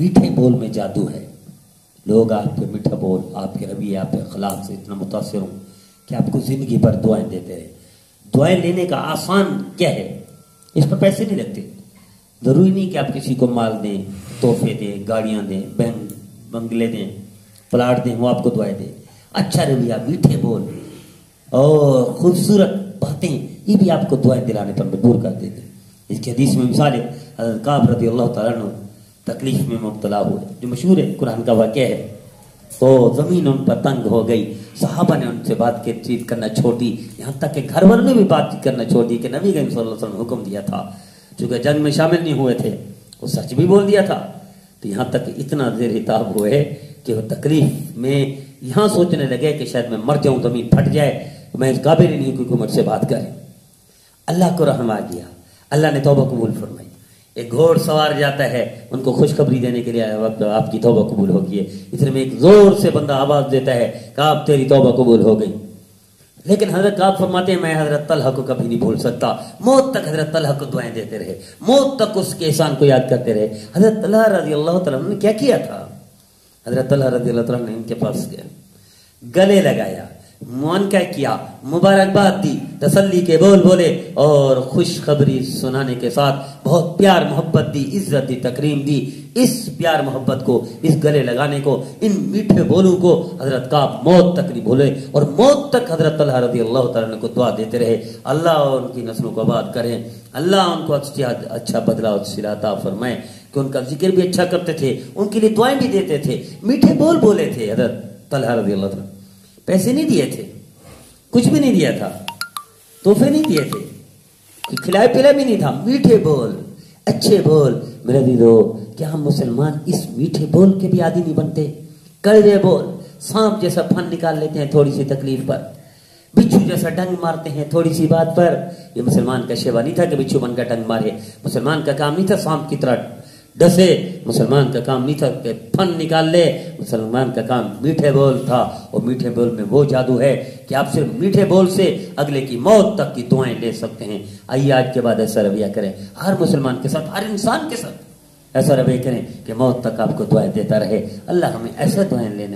میٹھے بول میں جادو ہے. لوگ آپ کے میٹھا بول، آپ کے رویے، آپ کے اخلاق سے اتنا متاثر ہوں کہ آپ کو زندگی بھر دعائیں دیتے رہے. دعائیں لینے کا آسان کیا ہے؟ اس پر پیسے نہیں لگتے. ضروری نہیں کہ آپ کسی کو مال دیں، تحفے دیں، گاڑیاں دیں، بنگلے دیں، پلاٹ دیں، وہ آپ کو دعائیں دیں. اچھا رویہ، میٹھے بول اور خوبصورت باتیں، یہ بھی آپ کو دعائیں دلانے پر مجبور کر دیتے. اس کی حدیث میں مثال ہے، حضرت کعب رضی اللہ تعالیٰ عنہ تکلیف میں مبتلا ہوئے، جو مشہور ہے، قرآن کا واقعہ ہے. تو زمین ان پر تنگ ہو گئی، صحابہ نے ان سے بات چیت کرنا چھوڑ دی، یہاں تک کہ گھر والوں نے بھی بات چیت کرنا چھوڑ دی کہ نبی کریم صلی اللہ علیہ وسلم نے حکم دیا تھا. چونکہ جنگ میں شامل نہیں ہوئے تھے، وہ سچ بھی بول دیا تھا. تو یہاں تک اتنا زیر تاب ہوئے کہ وہ تکلیف میں یہاں سوچنے لگے کہ شاید میں مر جاؤں، زمین پھٹ جائے، میں اس قابل ہی نہیں کوئی مجھ سے بات کرے. اللہ کو رحم آ گیا، اللہ نے توبہ قبول فرمائی. ایک گھوڑ سوار جاتا ہے ان کو خوشخبری دینے کے لیے، آپ کی توبہ قبول ہو گئی ہے. اتنے میں ایک زور سے بندہ آواز دیتا ہے کہ آپ تیری توبہ قبول ہو گئی. لیکن حضرت کعب فرماتے ہیں میں حضرت طلحہ کو کبھی نہیں بھول سکتا. موت تک حضرت طلحہ کو دعائیں دیتے رہے، موت تک اس کے احسان کو یاد کرتے رہے. حضرت طلحہ رضی اللہ تعالیٰ نے کیا کیا تھا؟ حضرت طلحہ رضی اللہ تعالیٰ نے ان کے پاس گلے لگایا، معانقہ کیا، مبارکباد دی، تسلی کے بول بولے اور خوشخبری سنانے کے ساتھ بہت پیار محبت دی، عزت دی، تکریم دی. اس پیار محبت کو، اس گلے لگانے کو، ان میٹھے بولوں کو حضرت کعب موت تک نہیں بھولے، اور موت تک حضرت طلحہ رضی اللہ تعالیٰ کو دعا دیتے رہے. اللہ ان کی نسلوں کو آباد کریں، اللہ ان کو اچھا بدلہ اور صلہ عطا فرمائے کہ ان کا ذکر بھی اچھا کرتے تھے، ان کے لیے دعائیں بھی دیتے تھے، میٹھے بول بولے تھے. حضرت طلحہ رضی اللہ تعالیٰ پیسے نہیں دیے تھے، کچھ بھی نہیں دیا تھا، تحفے نہیں دیے تھے، کھلائے پلائے بھی نہیں تھا. میٹھے بول، اچھے بول. میرے عزیزو، کیا ہم مسلمان اس میٹھے بول کے بھی عادی نہیں بنتے؟ کڑوے بول، سانپ جیسا پھن نکال لیتے ہیں تھوڑی سی تکلیف پر، بچھو جیسا ڈنگ مارتے ہیں تھوڑی سی بات پر. یہ مسلمان کا شیوا نہیں تھا کہ بچھو بن کا ڈنگ مارے، مسلمان کا کام نہیں تھا سانپ کی طرح ڈسے، مسلمان کا کام نہیں تھا کہ پھن نکال لے، مسلمان کا کام میٹھے بول تھا. اور میٹھے بول میں وہ جادو ہے کہ آپ صرف میٹھے بول سے اگلے کی موت تک کی دعائیں لے سکتے ہیں. آئیے آج کے بعد ایسا رویہ کریں، ہر مسلمان کے ساتھ، ہر انسان کے ساتھ ایسا رویہ کریں کہ موت تک آپ کو دعائیں دیتا رہے. اللہ ہمیں ایسا دعائیں لینے